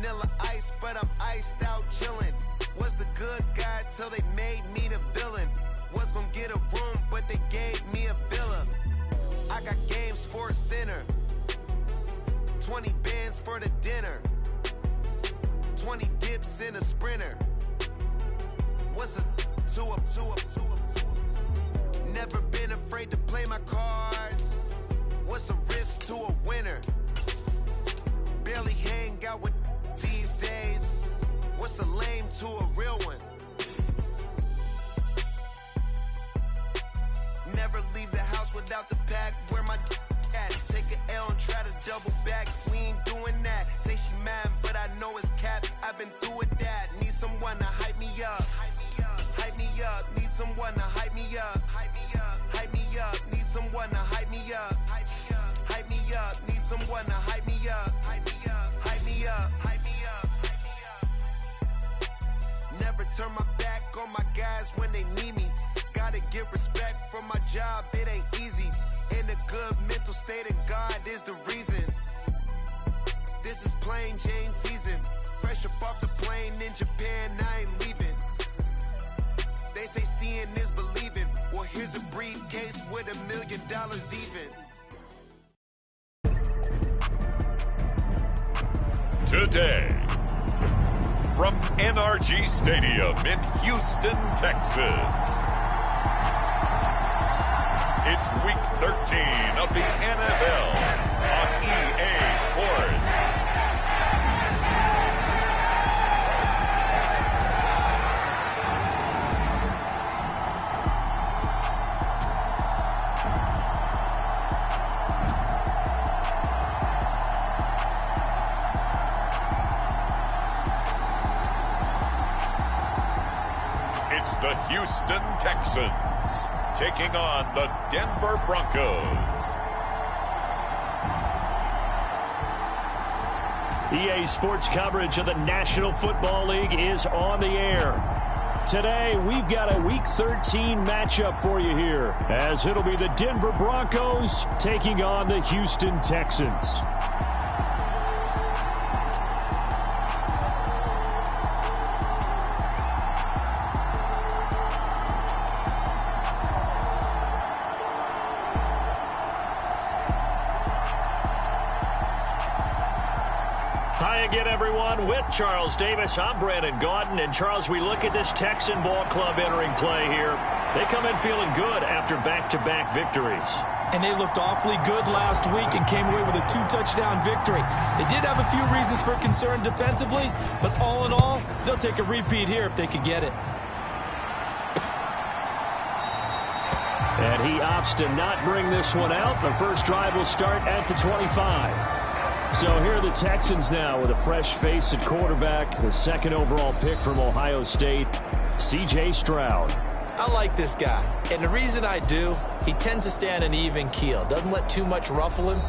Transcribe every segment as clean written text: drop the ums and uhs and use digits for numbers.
vanilla ice, but I'm iced out chillin'. Was the good guy till they made me the villain. Was gonna get a room, but they gave me a villa. I got Game Sports Center. 20 bands for the dinner. 20 dips in a sprinter. What's a two up? Never been afraid to play my cards. What's a risk to a winner? Barely hang out with these days. What's a lame to a real one? Never leave the house without the pack. Where my at? Take an L and try to double back. We ain't doing that. Say she mad, but I know it's cap. I've been through with that. Need someone to hype me up. Hype me up. Need someone to hype me up. Hype me up. Need someone to hype me up. Hype me up. Need someone to hype me up. Hype me up. Never turn my back on my guys when they need me. Gotta give respect for my job, it ain't easy. In a good mental state and God is the reason. This is plain Jane season. Fresh up off the plane in Japan, I ain't leaving. They say seeing is believing. Well, here's a briefcase with $1 million even. Today, from NRG Stadium in Houston, Texas, it's Week 13 of the NFL on EA Sports. It's the Houston Texans taking on the Denver Broncos. EA Sports coverage of the National Football League is on the air. Today, we've got a Week 13 matchup for you here, as it'll be the Denver Broncos taking on the Houston Texans. Hi again, everyone. With Charles Davis, I'm Brandon Gaudin. And, Charles, we look at this Texan ball club entering play here. They come in feeling good after back-to-back victories. And they looked awfully good last week and came away with a 2-touchdown victory. They did have a few reasons for concern defensively, but all in all, they'll take a repeat here if they could get it. And he opts to not bring this one out. The first drive will start at the 25. So here are the Texans now with a fresh face at quarterback, the second overall pick from Ohio State, C.J. Stroud. I like this guy, and the reason I do, he tends to stay on an even keel, doesn't let too much ruffle him.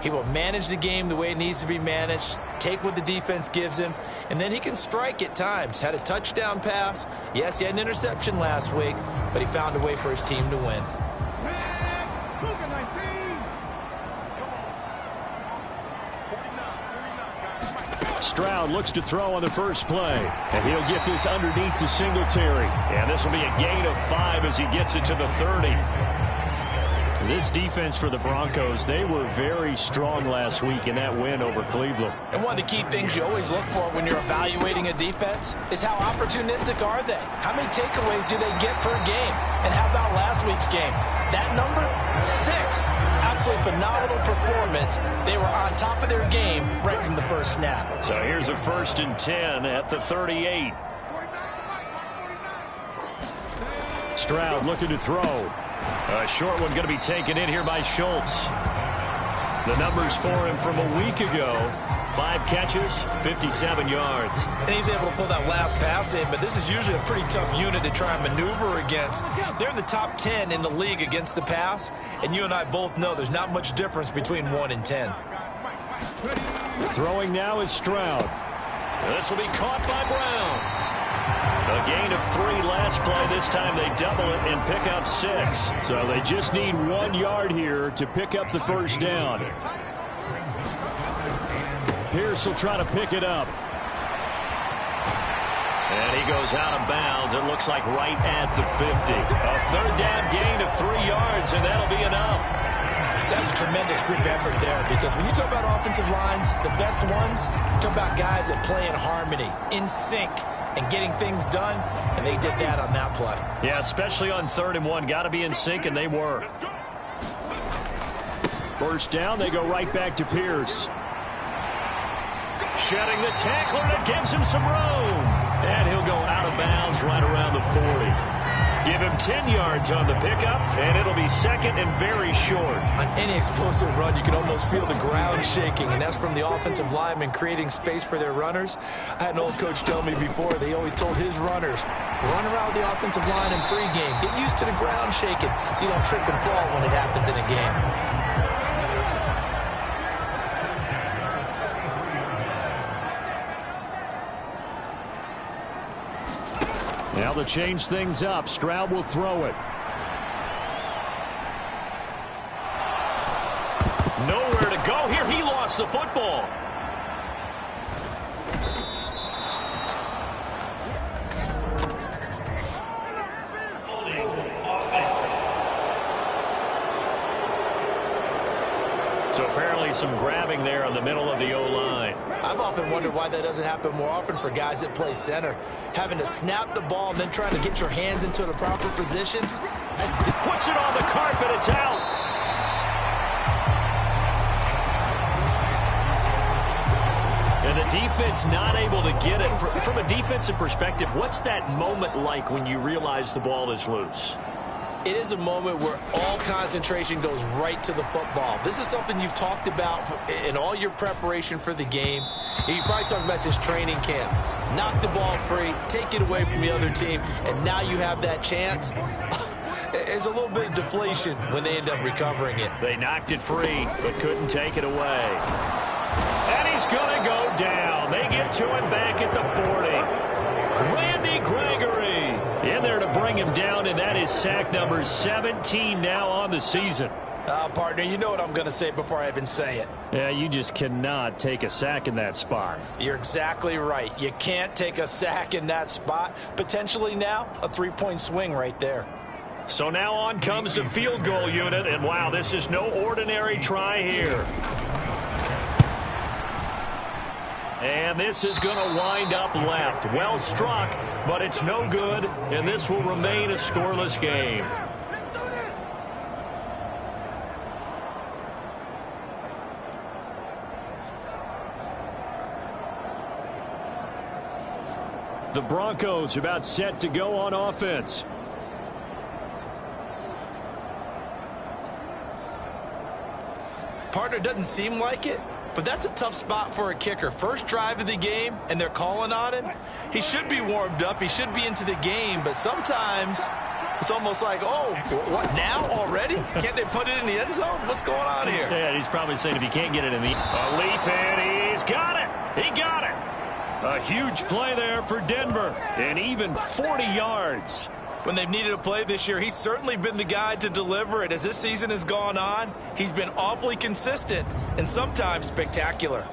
He will manage the game the way it needs to be managed, take what the defense gives him, and then he can strike at times. Had a touchdown pass. Yes, he had an interception last week, but he found a way for his team to win. Stroud looks to throw on the first play, and he'll get this underneath to Singletary. And this will be a gain of 5 as he gets it to the 30. This defense for the Broncos, they were very strong last week in that win over Cleveland. And one of the key things you always look for when you're evaluating a defense is how opportunistic are they? How many takeaways do they get per game? And how about last week's game? That number, 6. Absolutely phenomenal performance. They were on top of their game right from the first snap. So here's a 1st and 10 at the 38. Stroud looking to throw. A short one going to be taken in here by Schultz. The numbers for him from a week ago. 5 catches, 57 yards. And he's able to pull that last pass in, but this is usually a pretty tough unit to try and maneuver against. They're in the top 10 in the league against the pass, and you and I both know there's not much difference between 1 and 10. Throwing now is Stroud. This will be caught by Brown. A gain of 3 last play. This time they double it and pick up 6. So they just need 1 yard here to pick up the first down. Pierce will try to pick it up. And he goes out of bounds. It looks like right at the 50. A third down gain of 3 yards, and that'll be enough. That's a tremendous group effort there, because when you talk about offensive lines, the best ones, talk about guys that play in harmony, in sync, and getting things done, and they did that on that play. Yeah, especially on 3rd and 1. Got to be in sync, and they were. First down, they go right back to Pierce. Shedding the tackler, that gives him some room. And he'll go out of bounds right around the 40. Give him 10 yards on the pickup, and it'll be second and very short. On any explosive run, you can almost feel the ground shaking, and that's from the offensive linemen creating space for their runners. I had an old coach tell me before, they always told his runners, run around the offensive line in pregame. Get used to the ground shaking so you don't trip and fall when it happens in a game. Now to change things up, Stroud will throw it. Nowhere to go here. He lost the football. So apparently some grabbing there on the middle of the O-line. I've often wondered why that doesn't happen more often for guys that play center. Having to snap the ball and then trying to get your hands into the proper position. Puts it on the carpet. It's out. And the defense not able to get it. From a defensive perspective, what's that moment like when you realize the ball is loose? It is a moment where all concentration goes right to the football. This is something you've talked about in all your preparation for the game. You probably talked about since training camp. Knock the ball free, take it away from the other team, and now you have that chance. There's a little bit of deflation when they end up recovering it. They knocked it free, but couldn't take it away. And he's going to go down. They get to him back at the 40. Randy Gregory in there to bring him down, and that is sack number 17 now on the season. Partner, you know what I'm going to say before I even say it. Yeah, you just cannot take a sack in that spot. You're exactly right. You can't take a sack in that spot. Potentially now a 3-point swing right there. So now on comes the field goal unit, and wow, this is no ordinary try here. And this is going to wind up left. Well struck, but it's no good, and this will remain a scoreless game. The Broncos about set to go on offense. Partner, doesn't seem like it, but that's a tough spot for a kicker. First drive of the game, and they're calling on him. He should be warmed up. He should be into the game, but sometimes it's almost like, oh, what, now already? Can't they put it in the end zone? What's going on here? Yeah, he's probably saying if he can't get it in the... A leap in, he's got it. He got it. A huge play there for Denver, and even 40 yards. When they've needed a play this year, he's certainly been the guy to deliver it. As this season has gone on, he's been awfully consistent and sometimes spectacular.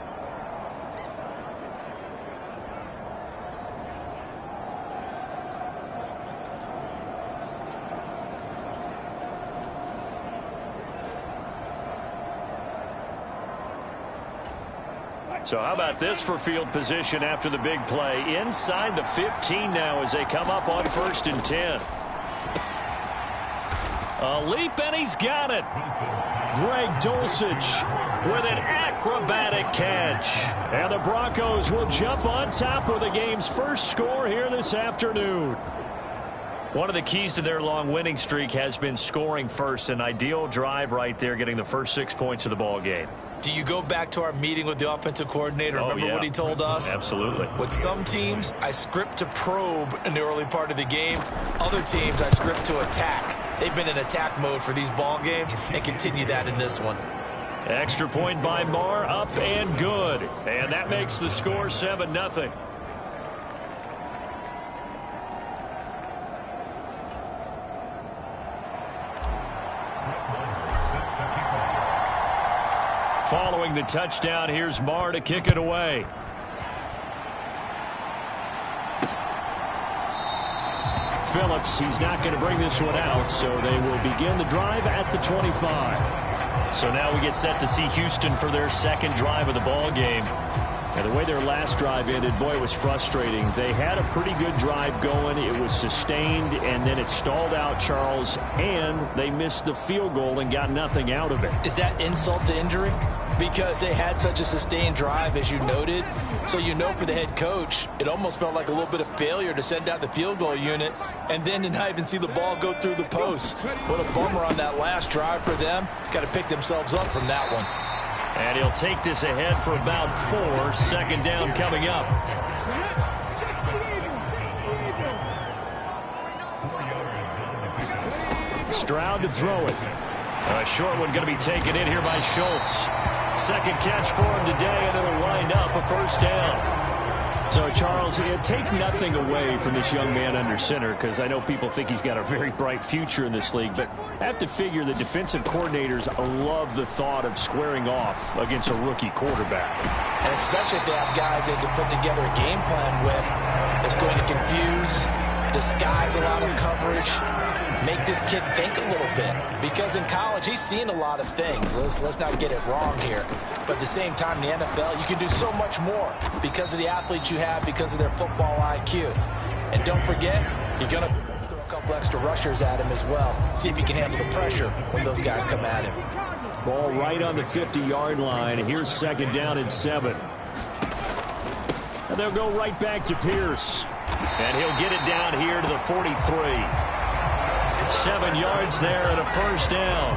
So how about this for field position after the big play? Inside the 15 now as they come up on 1st and 10. A leap, and he's got it. Greg Dulcich with an acrobatic catch. And the Broncos will jump on top with the game's first score here this afternoon. One of the keys to their long winning streak has been scoring first. An ideal drive right there, getting the first 6 points of the ball game. Do you go back to our meeting with the offensive coordinator? Remember what he told us? Absolutely. With some teams, I script to probe in the early part of the game. Other teams, I script to attack. They've been in attack mode for these ball games and continue that in this one. Extra point by Marr, up and good. And that makes the score 7-0. Following the touchdown, here's Marr to kick it away. Phillips. He's not going to bring this one out, so they will begin the drive at the 25. So now we get set to see Houston for their second drive of the ball game. And the way their last drive ended, boy, it was frustrating. They had a pretty good drive going. It was sustained, and then it stalled out, Charles, and they missed the field goal and got nothing out of it. Is that insult to injury? Because they had such a sustained drive, as you noted. So you know for the head coach, it almost felt like a little bit of failure to send out the field goal unit and then to not even see the ball go through the post. What a bummer on that last drive for them. Got to pick themselves up from that one. And he'll take this ahead for about 4. Second down coming up. Stroud to throw it. A short one going to be taken in here by Schultz. Second catch for him today, and it'll wind up a first down. So, Charles, take nothing away from this young man under center, because I know people think he's got a very bright future in this league, but I have to figure the defensive coordinators love the thought of squaring off against a rookie quarterback. And especially if they have guys they can put together a game plan with that's going to confuse, disguise a lot of coverage, make this kid think a little bit. Because in college, he's seen a lot of things. Let's not get it wrong here. But at the same time, in the NFL, you can do so much more because of the athletes you have, because of their football IQ. And don't forget, you're going to throw a couple extra rushers at him as well. See if he can handle the pressure when those guys come at him. Ball right on the 50-yard line. Here's second down and 7. And they'll go right back to Pierce. And he'll get it down here to the 43. 7 yards there and a first down.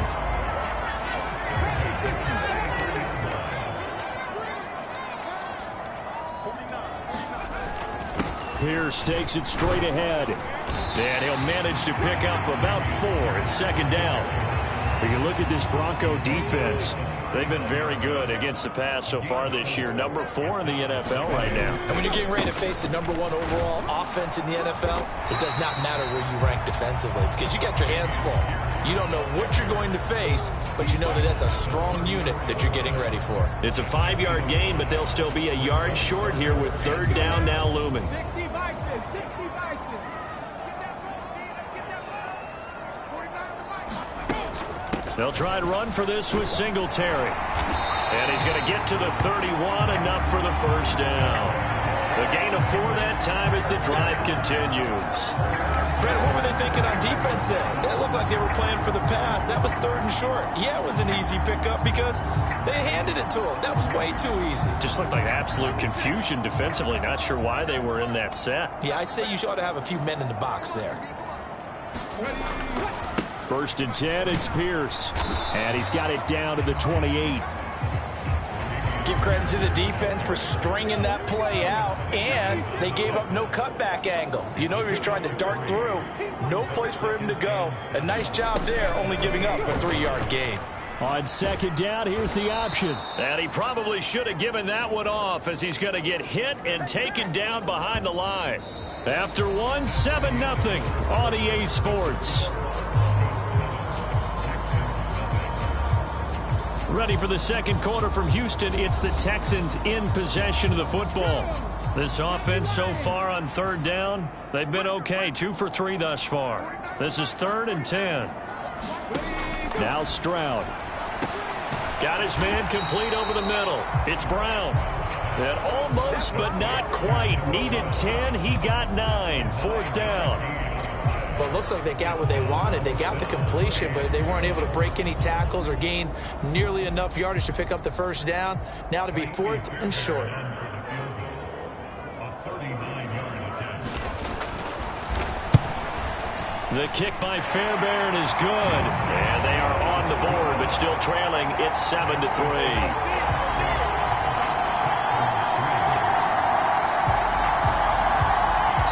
Pierce takes it straight ahead. And he'll manage to pick up about 4 at second down. You can look at this Bronco defense. They've been very good against the pass so far this year. Number 4 in the NFL right now. And when you're getting ready to face the number 1 overall offense in the NFL, it does not matter where you rank defensively because you got your hands full. You don't know what you're going to face, but you know that that's a strong unit that you're getting ready for. It's a 5-yard gain, but they'll still be a yard short here with third down now looming. They'll try to run for this with Singletary. And he's going to get to the 31, enough for the first down. The gain of 4 that time as the drive continues. Brandon, what were they thinking on defense then? It looked like they were playing for the pass. That was 3rd and short. Yeah, it was an easy pickup because they handed it to him. That was way too easy. Just looked like absolute confusion defensively. Not sure why they were in that set. Yeah, I'd say you ought to have a few men in the box there. 1st and 10, it's Pierce. And he's got it down to the 28. Give credit to the defense for stringing that play out, and they gave up no cutback angle. You know he was trying to dart through. No place for him to go. A nice job there, only giving up a 3-yard gain. On second down, here's the option. And he probably should have given that one off as he's going to get hit and taken down behind the line. After 1, 7-0 on EA Sports. Ready for the second quarter from Houston. It's the Texans in possession of the football. This offense so far on third down, they've been okay. 2 for 3 thus far. This is 3rd and 10. Now Stroud. Got his man complete over the middle. It's Brown. And almost but not quite. Needed 10. He got 9. 4th down. Well, it looks like they got what they wanted. They got the completion, but they weren't able to break any tackles or gain nearly enough yardage to pick up the first down. Now to be 4th and short. The kick by Fairbairn is good. And they are on the board, but still trailing. It's 7-3.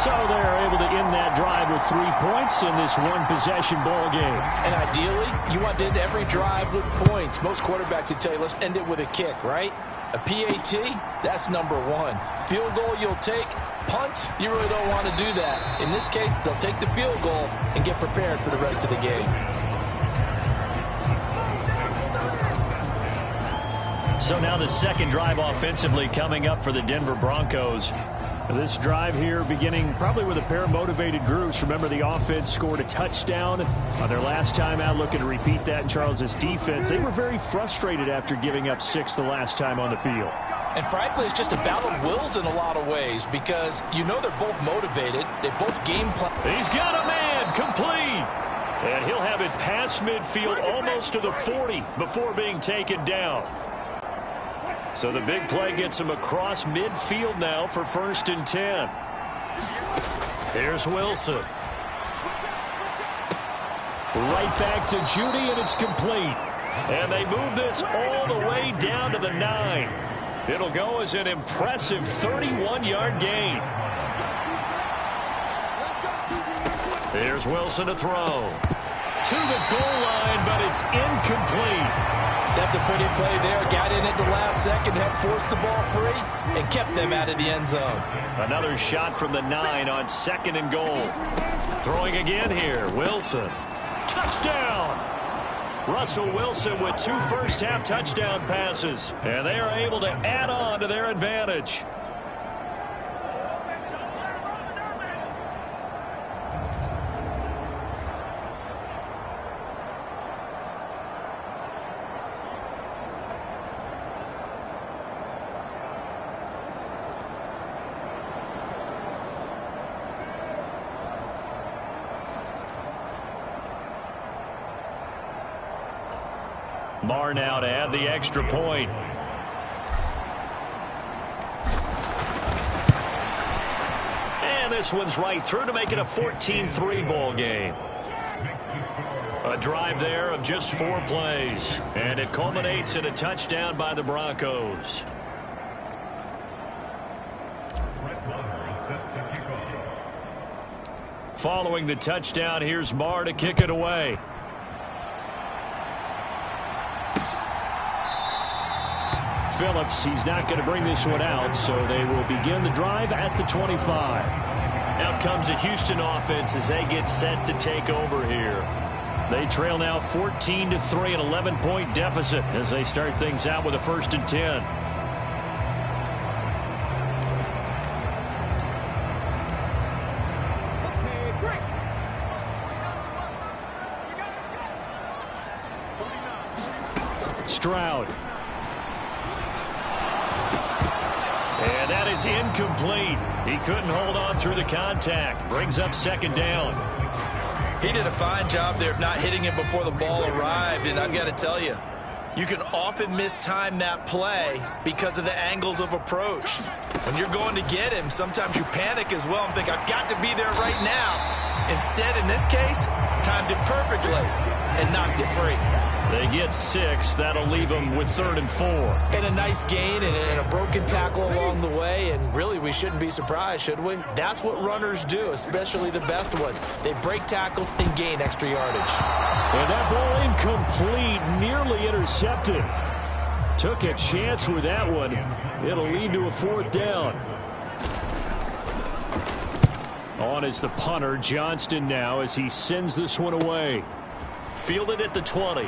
So they're able to end that drive with 3 points in this one-possession ball game. And ideally, you want to end every drive with points. Most quarterbacks would tell you, let's end it with a kick, right? A PAT, that's number 1. Field goal you'll take. Punts, you really don't want to do that. In this case, they'll take the field goal and get prepared for the rest of the game. So now the second drive offensively coming up for the Denver Broncos. This drive here beginning probably with a pair of motivated groups. Remember, the offense scored a touchdown on their last time out, looking to repeat that in Charles's defense. They were very frustrated after giving up 6 the last time on the field. And frankly, it's just a battle of wills in a lot of ways because you know they're both motivated. They both game plan. He's got a man complete. And he'll have it past midfield almost to the 40 before being taken down. So the big play gets him across midfield now for 1st and 10. Here's Wilson. Right back to Judy, and it's complete. And they move this all the way down to the 9. It'll go as an impressive 31-yard gain. Here's Wilson to throw. To the goal line, but it's incomplete. That's a pretty play there. Got in at the last second, helped force the ball free, and kept them out of the end zone. Another shot from the 9 on 2nd and goal. Throwing again here. Wilson. Touchdown! Russell Wilson with 2 first-half touchdown passes. And they are able to add on to their advantage. Marr now to add the extra point. And this one's right through to make it a 14-3 ball game. A drive there of just 4 plays. And it culminates in a touchdown by the Broncos. Following the touchdown, here's Marr to kick it away. Phillips, he's not going to bring this one out, so they will begin the drive at the 25. Out comes the Houston offense as they get set to take over here. They trail now 14-3, an 11-point deficit as they start things out with a 1st and 10. Stroud. And that is incomplete. He couldn't hold on through the contact. Brings up 2nd down. He did a fine job there of not hitting it before the ball arrived. And I've got to tell you, you can often mistime that play because of the angles of approach. When you're going to get him, sometimes you panic as well and think, I've got to be there right now. Instead, in this case, timed it perfectly and knocked it free. They get 6. That'll leave them with 3rd and 4. And a nice gain and a broken tackle along the way. And really, we shouldn't be surprised, should we? That's what runners do, especially the best ones. They break tackles and gain extra yardage. And that ball incomplete, nearly intercepted. Took a chance with that one. It'll lead to a 4th down. On is the punter, Johnston now, as he sends this one away. Fielded at the 20.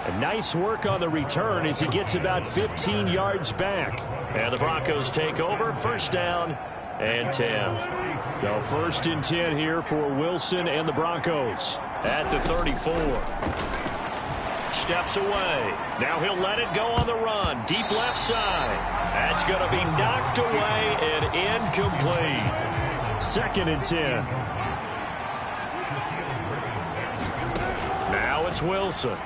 And nice work on the return as he gets about 15 yards back. And the Broncos take over, 1st down and 10. So 1st and 10 here for Wilson and the Broncos at the 34. Steps away. Now he'll let it go on the run. Deep left side. That's going to be knocked away and incomplete. 2nd and 10. Now it's Wilson.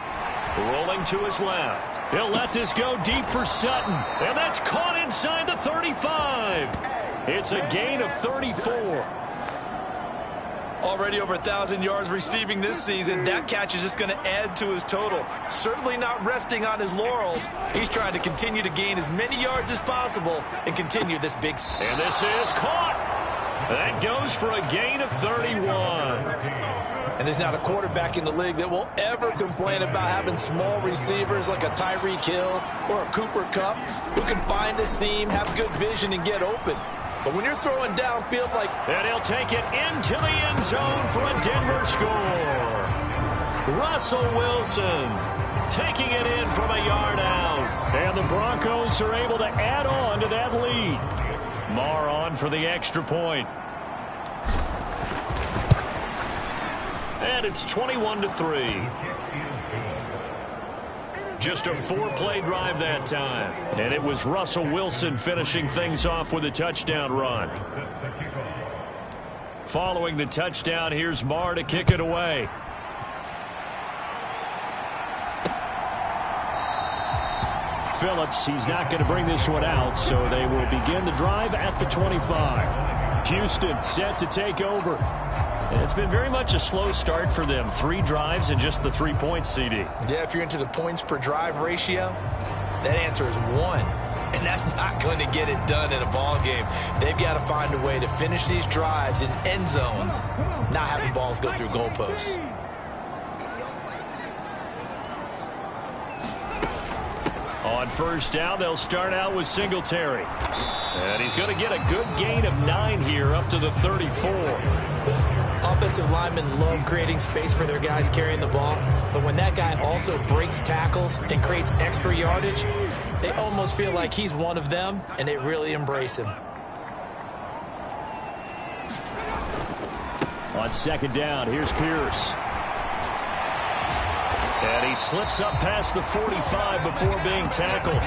Rolling to his left. He'll let this go deep for Sutton. And that's caught inside the 35. It's a gain of 34. Already over 1,000 yards receiving this season. That catch is just going to add to his total. Certainly not resting on his laurels. He's trying to continue to gain as many yards as possible and continue this big. And this is caught. That goes for a gain of 31. And there's not a quarterback in the league that will ever complain about having small receivers like a Tyreek Hill or a Cooper Kupp who can find a seam, have good vision, and get open. But when you're throwing downfield like... And he'll take it into the end zone for a Denver score. Russell Wilson taking it in from a yard out. And the Broncos are able to add on to that lead. Marr on for the extra point. And it's 21-3. Just a 4-play drive that time. And it was Russell Wilson finishing things off with a touchdown run. Following the touchdown, here's Marr to kick it away. Phillips, he's not going to bring this one out, so they will begin the drive at the 25. Houston set to take over. It's been very much a slow start for them. 3 drives and just the 3 points, CD. Yeah, if you're into the points per drive ratio, that answer is 1. And that's not going to get it done in a ball game. They've got to find a way to finish these drives in end zones, not having balls go through goalposts. On first down, they'll start out with Singletary. And he's going to get a good gain of 9 here up to the 34. Offensive linemen love creating space for their guys carrying the ball, but when that guy also breaks tackles and creates extra yardage, they almost feel like he's one of them, and they really embrace him. On second down, here's Pierce. And he slips up past the 45 before being tackled.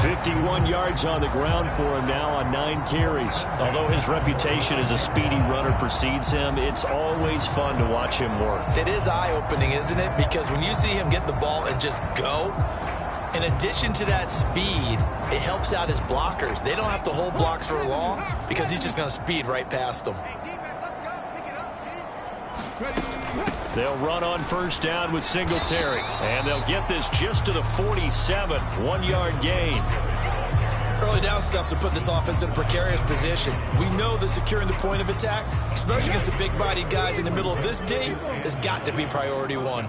51 yards on the ground for him now on 9 carries. Although his reputation as a speedy runner precedes him, it's always fun to watch him work. It is eye-opening, isn't it? Because when you see him get the ball and just go, in addition to that speed, it helps out his blockers. They don't have to hold blocks for long because he's just going to speed right past them. They'll run on first down with Singletary. And they'll get this just to the 47. 1-yard gain. Early down stuffs to put this offense in a precarious position. We know that securing the point of attack, especially against the big-bodied guys in the middle of this D, has got to be priority 1.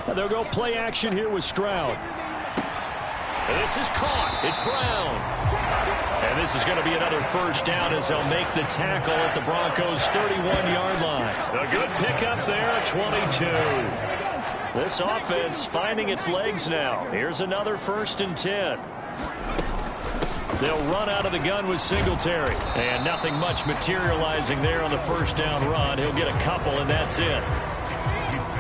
And they'll go play action here with Stroud. And this is caught. It's Brown. And this is going to be another first down as they'll make the tackle at the Broncos' 31-yard line. A good pickup there at 22. This offense finding its legs now. Here's another 1st and 10. They'll run out of the gun with Singletary. And nothing much materializing there on the first down run. He'll get a couple, and that's it.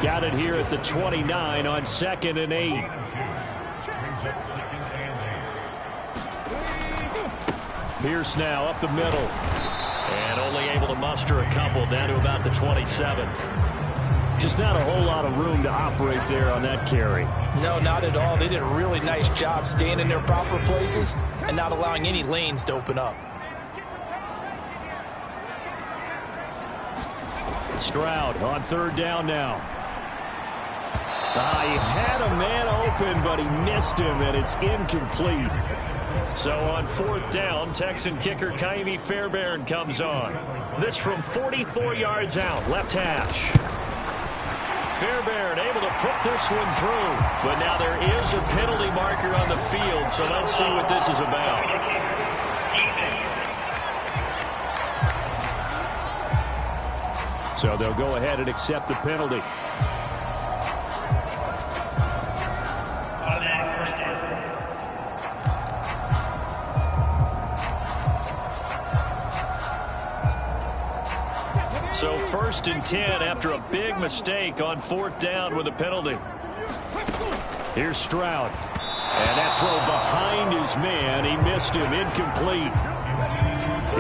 Got it here at the 29 on 2nd and 8. Pierce now up the middle. And only able to muster a couple down to about the 27. Just not a whole lot of room to operate there on that carry. No, not at all. They did a really nice job staying in their proper places and not allowing any lanes to open up. Stroud on 3rd down now. He had a man open, but he missed him, and it's incomplete. So on 4th down, Texan kicker Kaimi Fairbairn comes on. This from 44 yards out, left hash. Fairbairn able to put this one through. But now there is a penalty marker on the field, so let's see what this is about. So they'll go ahead and accept the penalty. So 1st and 10 after a big mistake on 4th down with a penalty. Here's Stroud. And that throw behind his man. He missed him. Incomplete.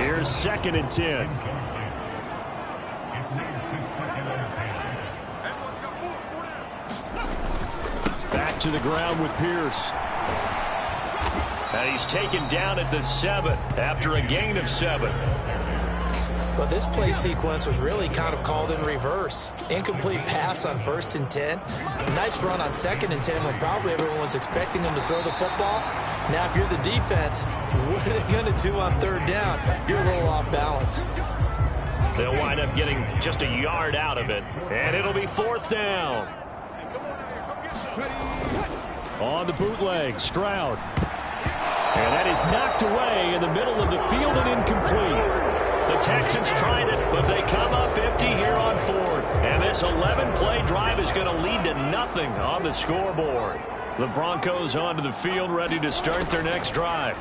Here's 2nd and 10. Back to the ground with Pierce. And he's taken down at the 7 after a gain of 7. But this play sequence was really kind of called in reverse. Incomplete pass on 1st and 10. Nice run on 2nd and 10 when probably everyone was expecting him to throw the football. Now, if you're the defense, what are they going to do on 3rd down? You're a little off balance. They'll wind up getting just a yard out of it. And it'll be 4th down. On the bootleg, Stroud. And that is knocked away in the middle of the field and incomplete. The Texans tried it, but they come up empty here on fourth. And this 11-play drive is going to lead to nothing on the scoreboard. The Broncos onto the field, ready to start their next drive.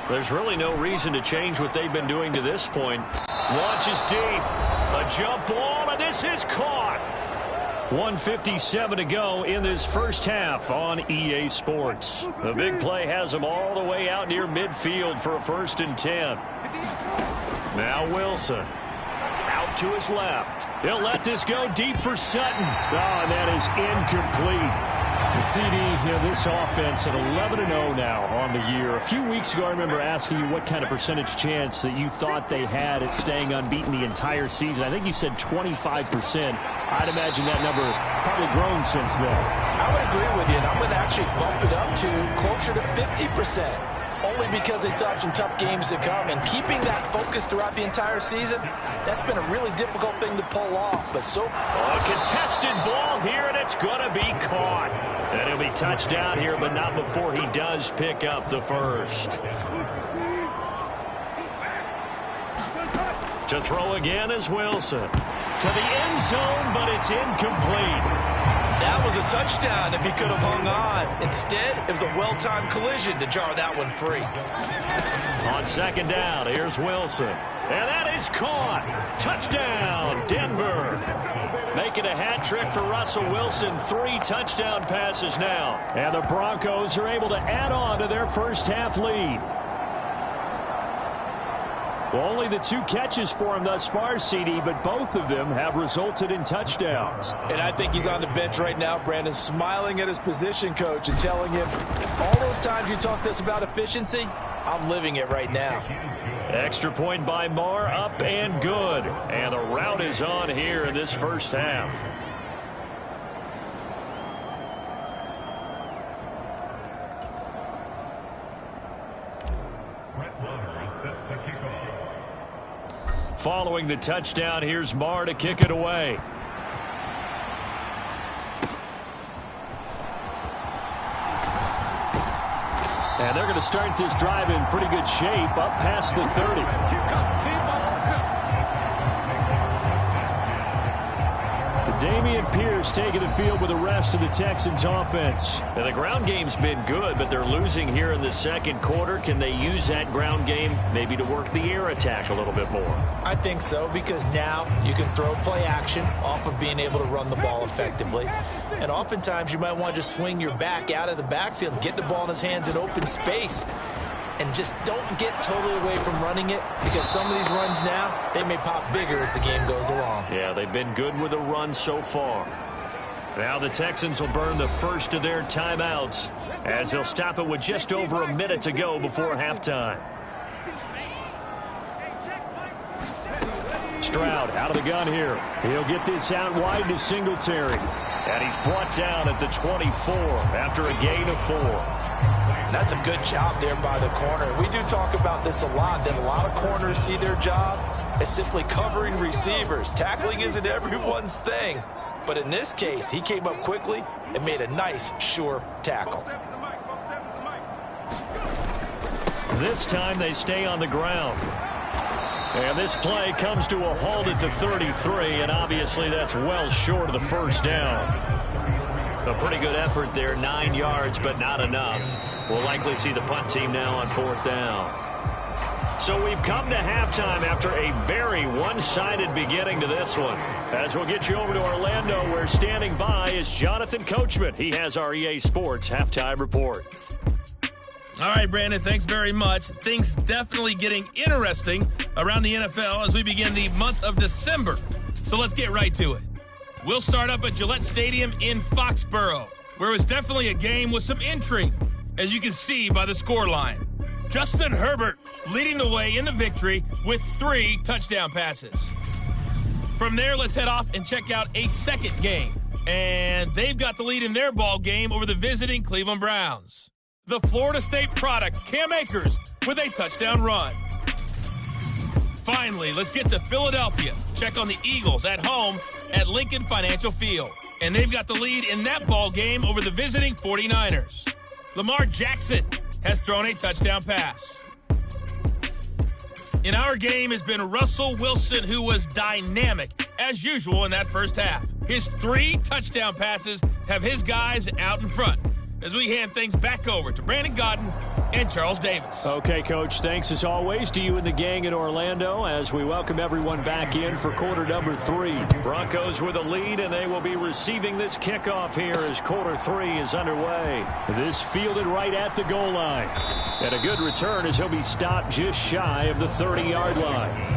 There's really no reason to change what they've been doing to this point. Launches deep. A jump ball, and this is caught. 1:57 to go in this first half on EA Sports. The big play has them all the way out near midfield for a 1st and 10. Now Wilson. Out to his left. He'll let this go deep for Sutton. Oh, and that is incomplete. The CD, this offense at 11-0 now on the year. A few weeks ago, I remember asking you what kind of percentage chance that you thought they had at staying unbeaten the entire season. I think you said 25%. I'd imagine that number probably grown since then. I would agree with you, and I'm going to actually bump it up to closer to 50%. Only because they still have some tough games to come. And keeping that focus throughout the entire season, that's been a really difficult thing to pull off. But so a contested ball here, and it's going to be caught. And he'll be touched down here, but not before he does pick up the first. To throw again is Wilson. To the end zone, but it's incomplete. That was a touchdown if he could have hung on. Instead, it was a well-timed collision to jar that one free. On 2nd down, here's Wilson. And that is caught. Touchdown, Denver. Making a hat trick for Russell Wilson. 3 touchdown passes now. And the Broncos are able to add on to their first half lead. Well, only the 2 catches for him thus far, CD, but both of them have resulted in touchdowns. And I think he's on the bench right now, Brandon, smiling at his position coach and telling him, all those times you talk to us about efficiency, I'm living it right now. Extra point by Marr, up and good. And the route is on here in this first half. Following the touchdown, here's Marr to kick it away. And they're going to start this drive in pretty good shape, up past the 30. Dameon Pierce taking the field with the rest of the Texans offense. And the ground game's been good, but they're losing here in the second quarter. Can they use that ground game maybe to work the air attack a little bit more? I think so, because now you can throw play action off of being able to run the ball effectively. And oftentimes you might want to just swing your back out of the backfield, get the ball in his hands in open space. And just don't get totally away from running it, because some of these runs now, they may pop bigger as the game goes along. Yeah, they've been good with the run so far. Now the Texans will burn the first of their timeouts as they'll stop it with just over a minute to go before halftime. Stroud out of the gun here. He'll get this out wide to Singletary. And he's brought down at the 24 after a gain of 4. That's a good job there by the corner. We do talk about this a lot, that a lot of corners see their job as simply covering receivers. Tackling isn't everyone's thing. But in this case, he came up quickly and made a nice, sure tackle. This time they stay on the ground. And this play comes to a halt at the 33, and obviously that's well short of the first down. A pretty good effort there, 9 yards, but not enough. We'll likely see the punt team now on 4th down. So we've come to halftime after a very one-sided beginning to this one. As we'll get you over to Orlando, where standing by is Jonathan Coachman. He has our EA Sports halftime report. All right, Brandon, thanks very much. Things definitely getting interesting around the NFL as we begin the month of December. So let's get right to it. We'll start up at Gillette Stadium in Foxborough, where it was definitely a game with some intrigue, as you can see by the scoreline. Justin Herbert leading the way in the victory with 3 touchdown passes. From there, let's head off and check out a second game. And they've got the lead in their ball game over the visiting Cleveland Browns. The Florida State product, Cam Akers, with a touchdown run. Finally, let's get to Philadelphia. Check on the Eagles at home at Lincoln Financial Field. And they've got the lead in that ball game over the visiting 49ers. Lamar Jackson has thrown a touchdown pass. in our game has been Russell Wilson, who was dynamic, as usual, in that first half. His 3 touchdown passes have his guys out in front. As we hand things back over to Brandon Gaudin and Charles Davis. Okay, Coach, thanks as always to you and the gang in Orlando as we welcome everyone back in for quarter number 3. Broncos with a lead, and they will be receiving this kickoff here as quarter 3 is underway. This fielded right at the goal line. And a good return as he'll be stopped just shy of the 30-yard line.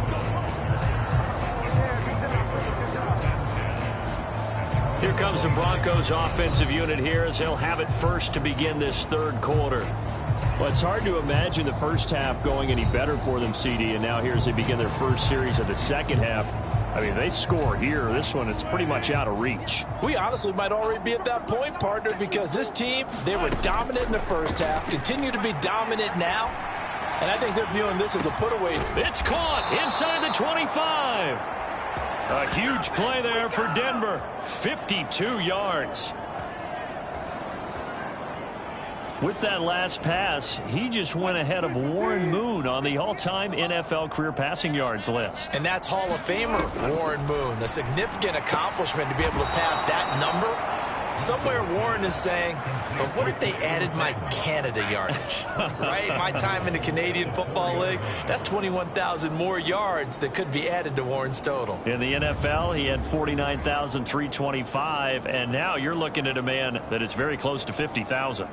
Here comes the Broncos offensive unit here as they'll have it first to begin this third quarter. Well, it's hard to imagine the first half going any better for them, CD, and now here as they begin their first series of the second half. I mean, they score here. This one, it's pretty much out of reach. We honestly might already be at that point, partner, because this team, they were dominant in the first half, continue to be dominant now, and I think they're viewing this as a put-away. It's caught inside the 25. A huge play there for Denver. 52 yards. With that last pass, he just went ahead of Warren Moon on the all-time NFL career passing yards list. And that's Hall of Famer Warren Moon. A significant accomplishment to be able to pass that number. Somewhere Warren is saying, but what if they added my Canada yardage? Right? My time in the Canadian Football League, that's 21,000 more yards that could be added to Warren's total. In the NFL, he had 49,325, and now you're looking at a man that is very close to 50,000.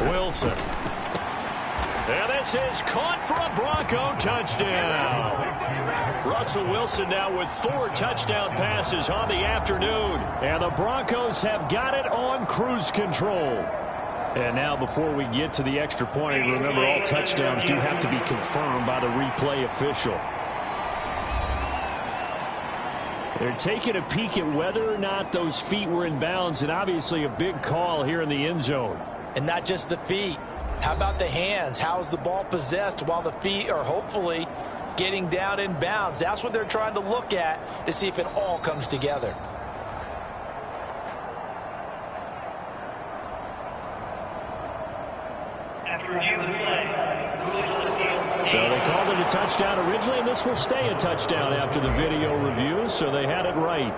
Wilson. And this is caught for a Bronco touchdown. Russell Wilson now with 4 touchdown passes on the afternoon. And the Broncos have got it on cruise control. And now before we get to the extra point, remember all touchdowns do have to be confirmed by the replay official. They're taking a peek at whether or not those feet were in bounds, and obviously a big call here in the end zone. And not just the feet. How about the hands? How is the ball possessed while the feet are hopefully getting down in bounds? That's what they're trying to look at to see if it all comes together. So they called it a touchdown originally, and this will stay a touchdown after the video review, so they had it right.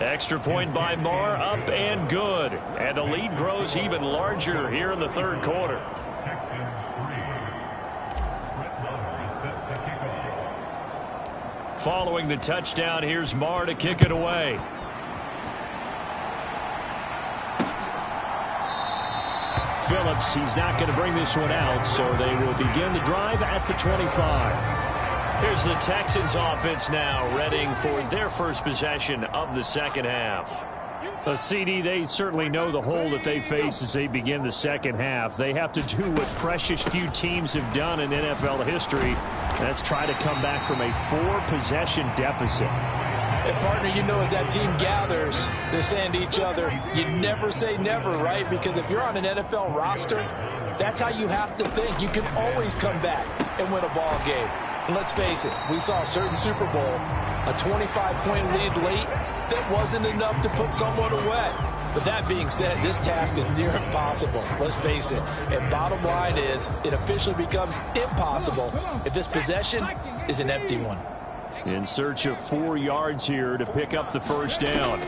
Extra point by Marr, up and good. And the lead grows even larger here in the third quarter. Following the touchdown, here's Marr to kick it away. Phillips, he's not going to bring this one out, so they will begin the drive at the 25. Here's the Texans offense now, readying for their first possession of the second half. CD, they certainly know the hole that they face as they begin the second half. They have to do what precious few teams have done in NFL history. That's try to come back from a 4-possession deficit. And partner, you know, as that team gathers, they're saying to each other, you never say never, right? Because if you're on an NFL roster, that's how you have to think. You can always come back and win a ball game. And let's face it, we saw a certain Super Bowl, a 25-point lead late that wasn't enough to put someone away. But that being said, this task is near impossible. Let's face it. And bottom line is, it officially becomes impossible if this possession is an empty one. In search of 4 yards here to pick up the first down.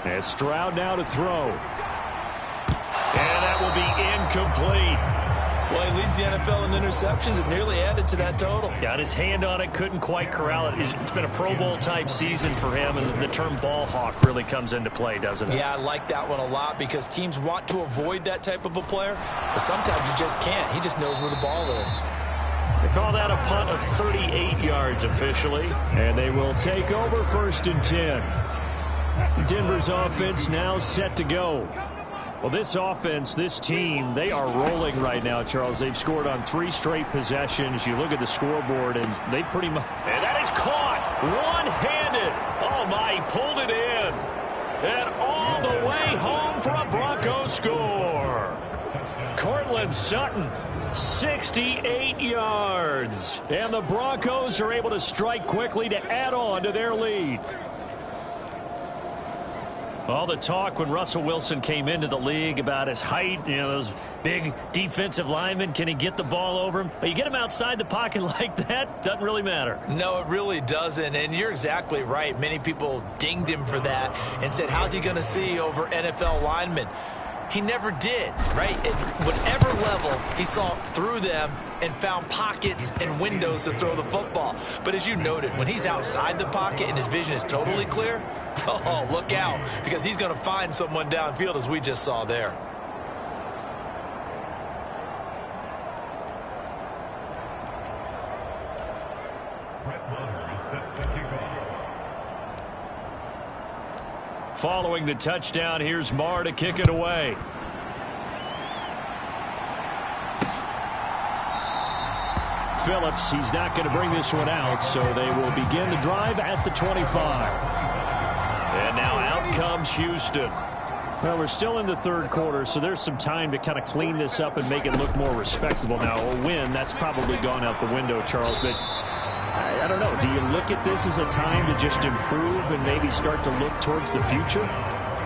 And Stroud now to throw. And that will be incomplete. Well, he leads the NFL in interceptions and nearly added to that total. Got his hand on it, couldn't quite corral it. It's been a Pro Bowl-type season for him, and the term ball hawk really comes into play, doesn't it? Yeah, I like that one a lot because teams want to avoid that type of a player, but sometimes you just can't. He just knows where the ball is. They call that a punt of 38 yards officially, and they will take over 1st and 10. Denver's offense now set to go. Well, this offense, this team, they are rolling right now, Charles. They've scored on 3 straight possessions. You look at the scoreboard, and they pretty much... And that is caught one-handed. Oh, my, he pulled it in. And all the way home for a Broncos score. Courtland Sutton, 68 yards. And the Broncos are able to strike quickly to add on to their lead. All the talk when Russell Wilson came into the league about his height, those big defensive linemen, can he get the ball over him? You get him outside the pocket like that, doesn't really matter. No, it really doesn't, and you're exactly right. Many people dinged him for that and said, how's he going to see over NFL linemen? He never did, right? At whatever level, he saw through them and found pockets and windows to throw the football. But as you noted, when he's outside the pocket and his vision is totally clear, oh, look out, because he's going to find someone downfield, as we just saw there. Following the touchdown, here's Marr to kick it away. Phillips, he's not going to bring this one out, so they will begin the drive at the 25. And now out comes Houston. Well, we're still in the third quarter, so there's some time to kind of clean this up and make it look more respectable. Now, a win, that's probably gone out the window, Charles, but I don't know. Do you look at this as a time to just improve and maybe start to look towards the future?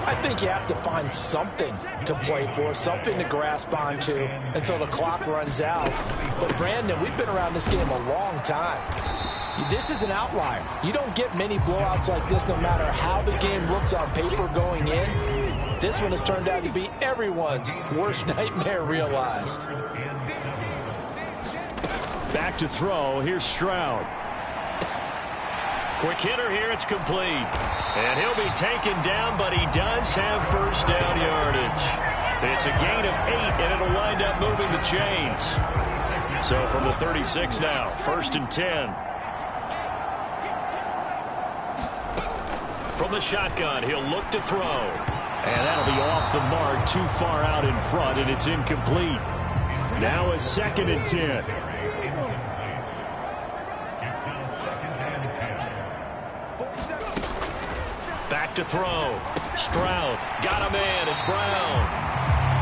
I think you have to find something to play for, something to grasp onto until the clock runs out. But, Brandon, we've been around this game a long time. This is an outlier. You don't get many blowouts like this no matter how the game looks on paper going in. This one has turned out to be everyone's worst nightmare realized. Back to throw. Here's Stroud. Quick hitter here. It's complete. And he'll be taken down, but he does have first down yardage. It's a gain of 8, and it'll wind up moving the chains. So from the 36 now, 1st and 10. From the shotgun, he'll look to throw. And that'll be off the mark, too far out in front, and it's incomplete. Now a 2nd and 10. Back to throw. Stroud got a man. It's Brown.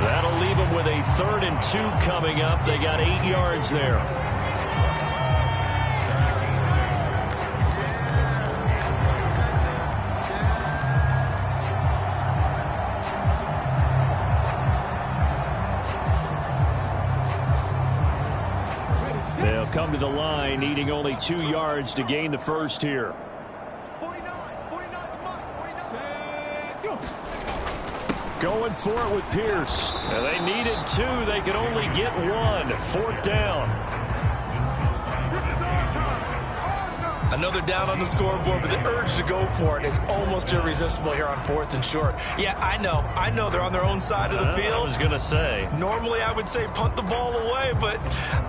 That'll leave him with a 3rd and 2 coming up. They got 8 yards there. They'll come to the line, needing only 2 yards to gain the first here. Going for it with Pierce. And they needed 2. They could only get 1. 4th down. Another down on the scoreboard, but the urge to go for it is almost irresistible here on 4th and short. Yeah, I know they're on their own side of the field. I was going to say. Normally I would say punt the ball away, but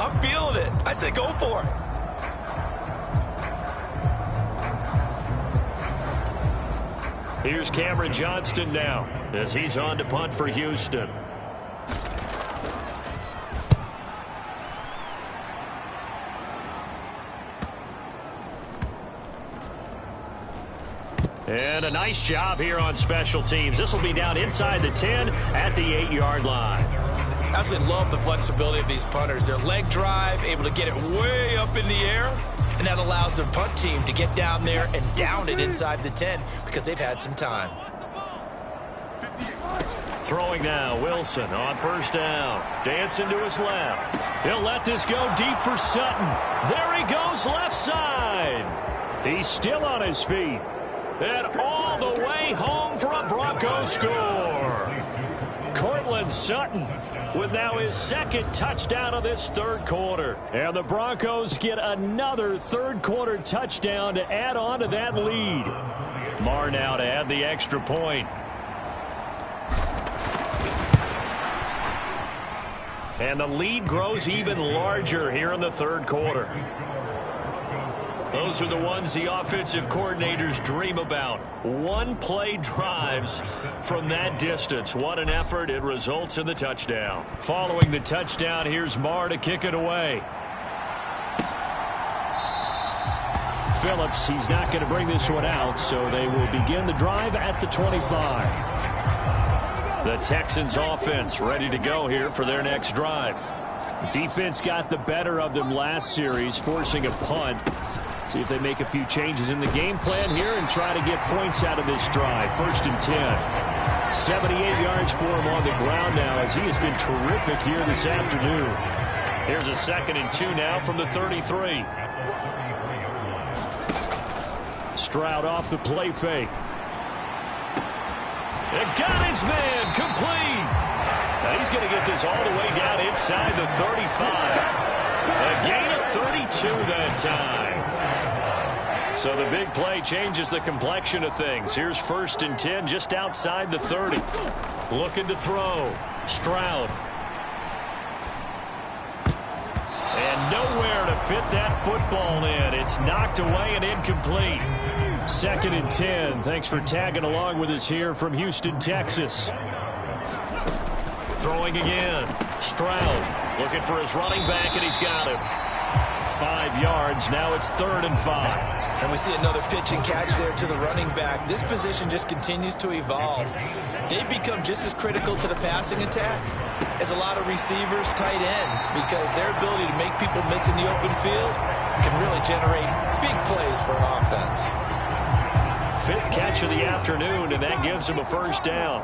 I'm feeling it. I say go for it. Here's Cameron Johnston now as he's on to punt for Houston. And a nice job here on special teams. This will be down inside the 10 at the 8-yard line. Absolutely love the flexibility of these punters. Their leg drive, able to get it way up in the air, and that allows their punt team to get down there and down it inside the 10 because they've had some time. Throwing now, Wilson on 1st down. Dancing to his left. He'll let this go deep for Sutton. There he goes, left side. He's still on his feet. And all the way home for a Broncos score. Courtland Sutton with now his 2nd touchdown of this 3rd quarter. And the Broncos get another 3rd quarter touchdown to add on to that lead. Marr now to add the extra point. And the lead grows even larger here in the 3rd quarter. Those are the ones the offensive coordinators dream about. One-play drives from that distance. What an effort. It results in the touchdown. Following the touchdown, here's Marr to kick it away. Phillips, he's not going to bring this one out, so they will begin the drive at the 25. The Texans offense ready to go here for their next drive. Defense got the better of them last series, forcing a punt. See if they make a few changes in the game plan here and try to get points out of this drive. 1st and 10. 78 yards for him on the ground now as he has been terrific here this afternoon. Here's a 2nd and 2 now from the 33. Stroud off the play fake. And got his man complete. Now he's going to get this all the way down inside the 35. A gain of 32 that time. So the big play changes the complexion of things. Here's 1st and 10 just outside the 30. Looking to throw. Stroud. And nowhere to fit that football in. It's knocked away and incomplete. 2nd and 10. Thanks for tagging along with us here from Houston, Texas. Throwing again. Stroud looking for his running back, and he's got him. 5 yards. Now it's 3rd and 5. And we see another pitch and catch there to the running back. This position just continues to evolve. They've become just as critical to the passing attack as a lot of receivers, tight ends, because their ability to make people miss in the open field can really generate big plays for an offense. 5th catch of the afternoon, and that gives him a 1st down.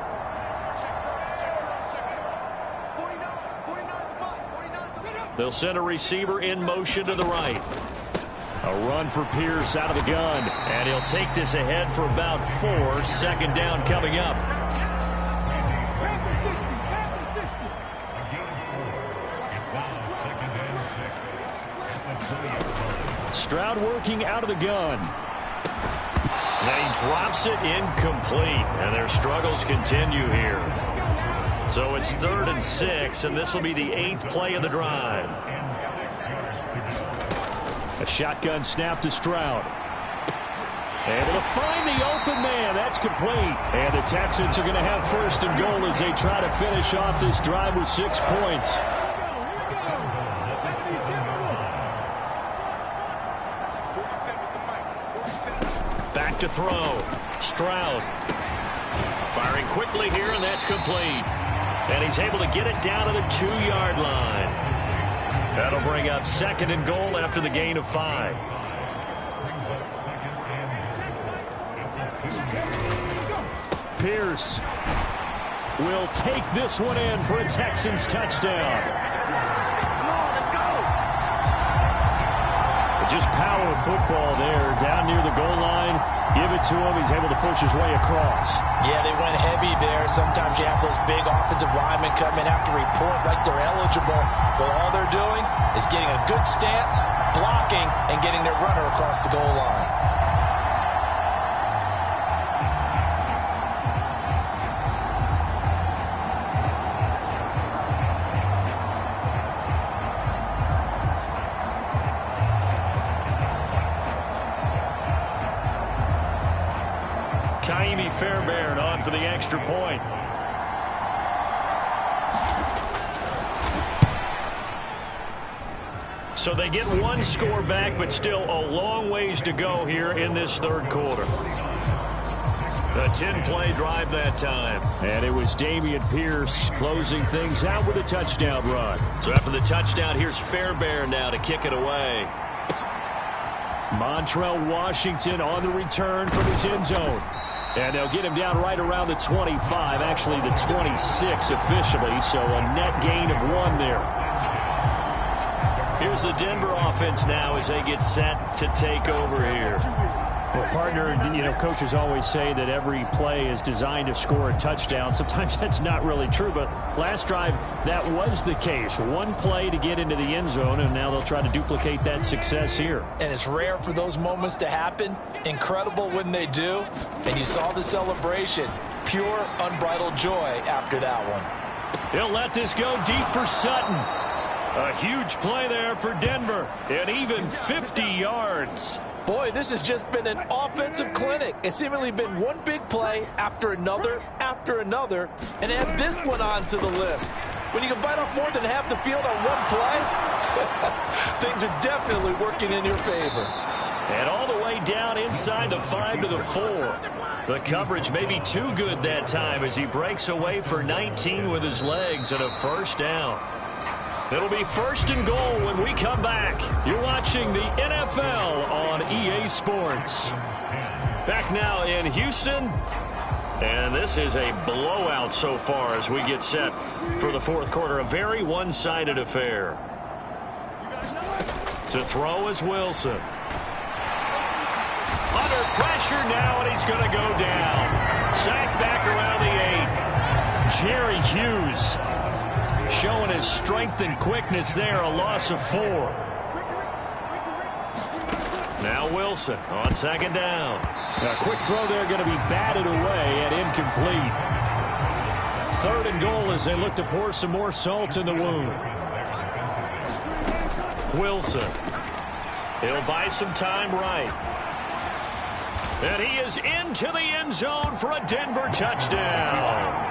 They'll send a receiver in motion to the right. A run for Pierce out of the gun. And he'll take this ahead for about 4. 2nd down coming up. Stroud working out of the gun. And he drops it incomplete. And their struggles continue here. So it's 3rd and 6, and this will be the 8th play of the drive. A shotgun snap to Stroud. Able to find the open man. That's complete. And the Texans are going to have 1st and goal as they try to finish off this drive with 6 points. Back to throw. Stroud. Firing quickly here, and that's complete. And he's able to get it down to the 2-yard line. That'll bring up 2nd and goal after the gain of 5. Pierce will take this one in for a Texans touchdown. Just power football there down near the goal line. Give it to him. He's able to push his way across. Yeah, they went heavy there. Sometimes you have those big offensive linemen come in after report like they're eligible. But all they're doing is getting a good stance, blocking, and getting their runner across the goal line. Fairbairn on for the extra point. So they get 1 score back, but still a long ways to go here in this 3rd quarter. A 10-play drive that time. And it was Dameon Pierce closing things out with a touchdown run. So after the touchdown, here's Fairbairn now to kick it away. Montrell Washington on the return from his end zone. And they'll get him down right around the 25, actually the 26 officially, so a net gain of 1 there. Here's the Denver offense now as they get set to take over here. Well, partner, you know, coaches always say that every play is designed to score a touchdown. Sometimes that's not really true, but last drive, that was the case. 1 play to get into the end zone, and now they'll try to duplicate that success here. And it's rare for those moments to happen. Incredible when they do. And you saw the celebration. Pure, unbridled joy after that one. He'll let this go deep for Sutton. A huge play there for Denver. And even 50 yards. Boy, this has just been an offensive clinic. It's seemingly been one big play after another, and add this one on to the list. When you can bite off more than half the field on one play, things are definitely working in your favor. And all the way down inside the 5 to the 4. The coverage may be too good that time as he breaks away for 19 with his legs and a first down. It'll be 1st and goal when we come back. You're watching the NFL on EA Sports. Back now in Houston. And this is a blowout so far as we get set for the 4th quarter. A very one-sided affair. To throw is Wilson. Under pressure now, and he's going to go down. Sacked back around the 8. Jerry Hughes showing his strength and quickness there. A loss of 4. Now Wilson on 2nd down. A quick throw there going to be batted away and incomplete. 3rd and goal as they look to pour some more salt in the wound. Wilson. He'll buy some time right. And he is into the end zone for a Denver touchdown.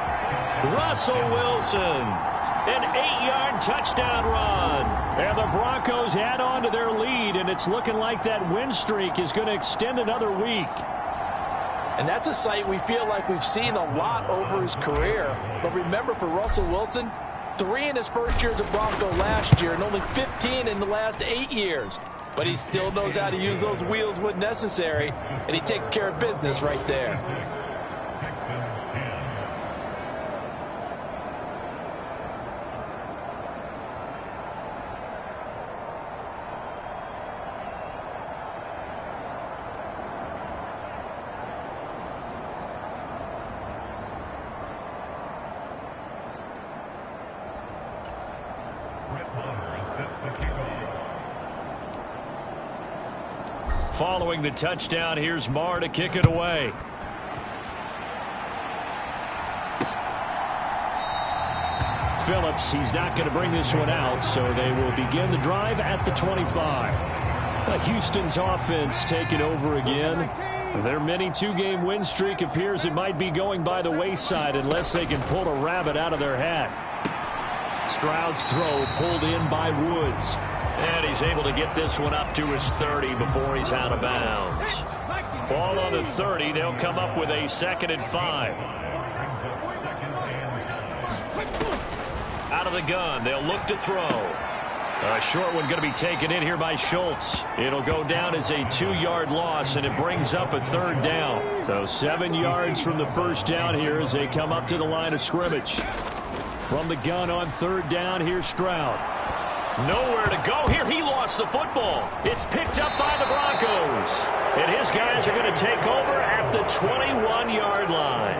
Russell Wilson, an 8-yard touchdown run. And the Broncos add on to their lead, and it's looking like that win streak is going to extend another week. And that's a sight we feel like we've seen a lot over his career. But remember, for Russell Wilson, 3 in his first year as a Bronco last year and only 15 in the last 8 years. But he still knows how to use those wheels when necessary, and he takes care of business right there. Following the touchdown, here's Marr to kick it away. Phillips, he's not going to bring this one out, so they will begin the drive at the 25. Houston's offense taking over again. Their mini 2-game win streak appears it might be going by the wayside unless they can pull a rabbit out of their hat. Stroud's throw pulled in by Woods. And he's able to get this one up to his 30 before he's out of bounds. Ball on the 30. They'll come up with a 2nd and 5. Out of the gun. They'll look to throw. A short one going to be taken in here by Schultz. It'll go down as a 2-yard loss, and it brings up a 3rd down. So 7 yards from the first down here as they come up to the line of scrimmage. From the gun on 3rd down, here's Stroud. Nowhere to go here. He lost the football. It's picked up by the Broncos. And his guys are going to take over at the 21-yard line.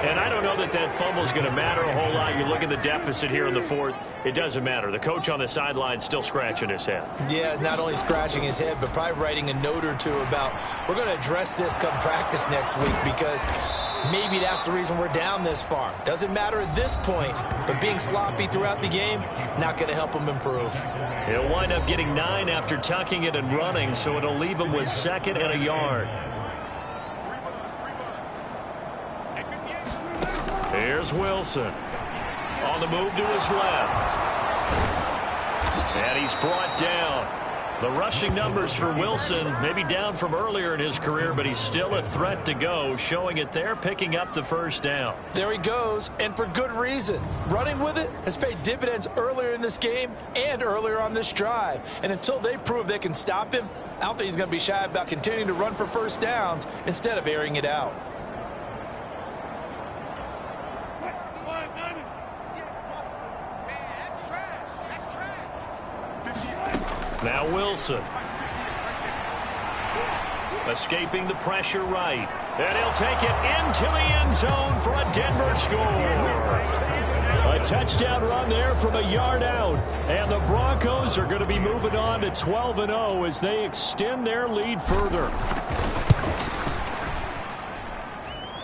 And I don't know that that fumble is going to matter a whole lot. You look at the deficit here in the 4th. It doesn't matter. The coach on the sideline still scratching his head. Yeah, not only scratching his head, but probably writing a note or two about, we're going to address this come practice next week, because maybe that's the reason we're down this far. Doesn't matter at this point, but being sloppy throughout the game, not going to help him improve. He'll wind up getting 9 after tucking it and running, so it'll leave him with 2nd and a yard. Here's Wilson. On the move to his left. And he's brought down. The rushing numbers for Wilson maybe down from earlier in his career, but he's still a threat to go, showing it there, picking up the 1st down. There he goes, and for good reason. Running with it has paid dividends earlier in this game and earlier on this drive. And until they prove they can stop him, I don't think he's going to be shy about continuing to run for 1st downs instead of airing it out. Now Wilson. Escaping the pressure right. And he'll take it into the end zone for a Denver score. A touchdown run there from a yard out. And the Broncos are going to be moving on to 12-0 as they extend their lead further.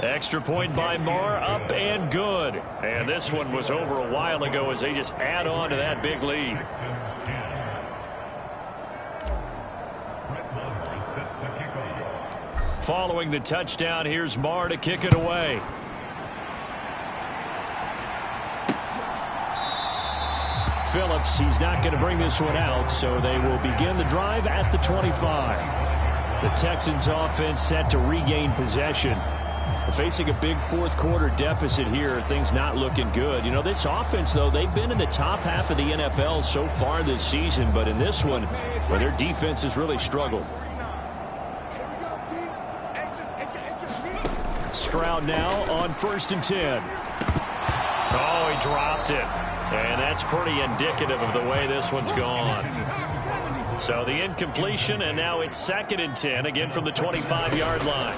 Extra point by Marr, up and good. And this one was over a while ago as they just add on to that big lead. Following the touchdown, here's Marr to kick it away. Phillips, he's not going to bring this one out, so they will begin the drive at the 25. The Texans offense set to regain possession. Facing a big fourth-quarter deficit here, things not looking good. You know, this offense, though, they've been in the top half of the NFL so far this season, but in this one, where their defense has really struggled. Stroud now on 1st and 10. Oh, he dropped it. And that's pretty indicative of the way this one's gone. So the incompletion, and now it's 2nd and 10, again from the 25-yard line.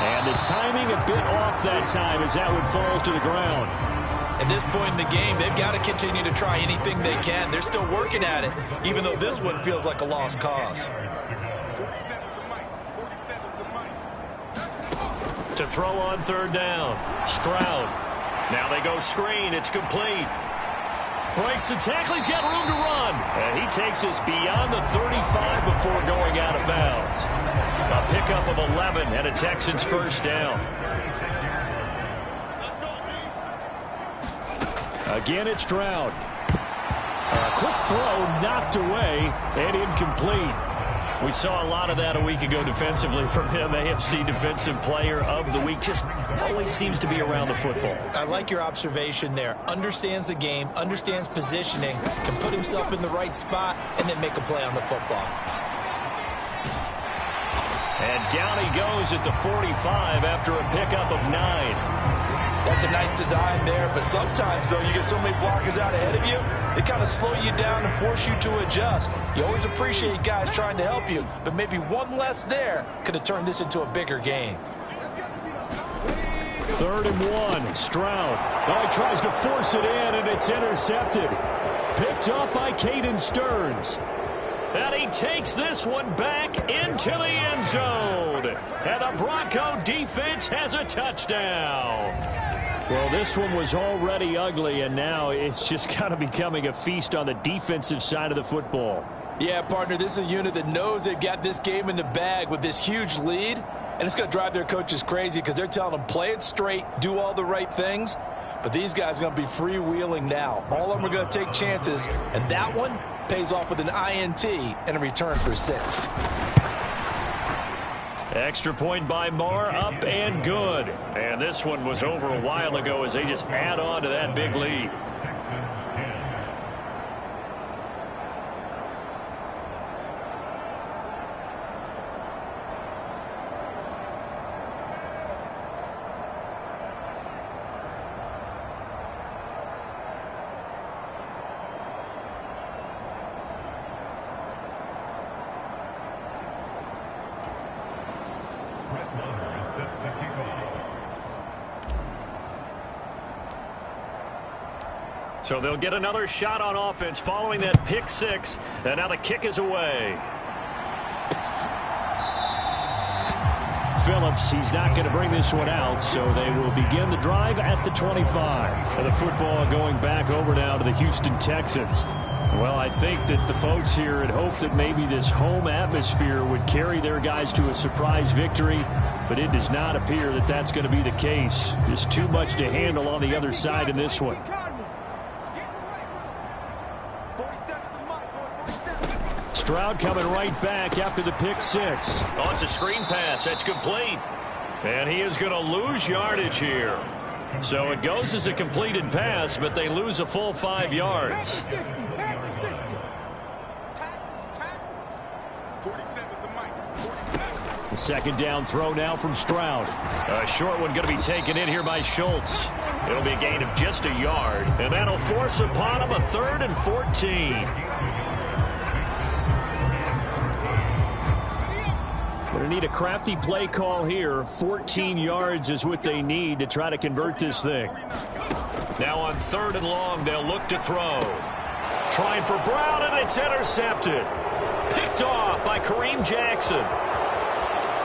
And the timing a bit off that time as that one falls to the ground. At this point in the game, they've got to continue to try anything they can. They're still working at it, even though this one feels like a lost cause. To throw on 3rd down. Stroud. Now they go screen. It's complete. Breaks the tackle. He's got room to run. And he takes us beyond the 35 before going out of bounds. A pickup of 11 and a Texans 1st down. Again, it's Stroud. A quick throw knocked away and incomplete. We saw a lot of that a week ago defensively from him. AFC Defensive Player of the Week. Just always seems to be around the football. I like your observation there. Understands the game, understands positioning, can put himself in the right spot, and then make a play on the football. And down he goes at the 45 after a pickup of 9. That's a nice design there, but sometimes, though, you get so many blockers out ahead of you, they kind of slow you down and force you to adjust. You always appreciate guys trying to help you, but maybe one less there could have turned this into a bigger game. 3rd and 1, Stroud. Oh, he tries to force it in, and it's intercepted. Picked up by Caden Stearns. And he takes this one back into the end zone. And the Bronco defense has a touchdown. Well, this one was already ugly, and now it's just kind of becoming a feast on the defensive side of the football. Yeah, partner, this is a unit that knows they've got this game in the bag with this huge lead, and it's going to drive their coaches crazy because they're telling them play it straight, do all the right things, but these guys are going to be freewheeling now. All of them are going to take chances, and that one pays off with an INT and a return for 6. Extra point by Marr, up and good. And this one was over a while ago as they just add on to that big lead. So they'll get another shot on offense following that pick 6. And now the kick is away. Phillips, he's not going to bring this one out, so they will begin the drive at the 25. And the football going back over now to the Houston Texans. Well, I think that the folks here had hoped that maybe this home atmosphere would carry their guys to a surprise victory, but it does not appear that that's going to be the case. There's too much to handle on the other side in this one. Stroud coming right back after the pick 6. Oh, it's a screen pass. That's complete. And he is going to lose yardage here. So it goes as a completed pass, but they lose a full 5 yards. The 2nd down throw now from Stroud. A short one going to be taken in here by Schultz. It'll be a gain of just a yard, and that'll force upon him a 3rd and 14. Going to need a crafty play call here. 14 yards is what they need to try to convert this thing. Now on 3rd and long, they'll look to throw. Trying for Brown, and it's intercepted. Picked off by Kareem Jackson.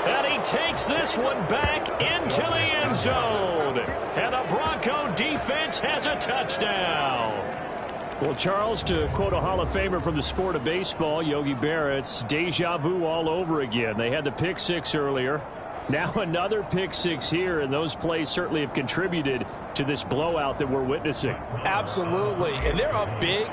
And he takes this one back into the end zone. And the Bronco defense has a touchdown. Well, Charles, to quote a Hall of Famer from the sport of baseball, Yogi Berra, it's deja vu all over again. They had the pick 6 earlier. Now another pick 6 here, and those plays certainly have contributed to this blowout that we're witnessing. Absolutely, and they're up big,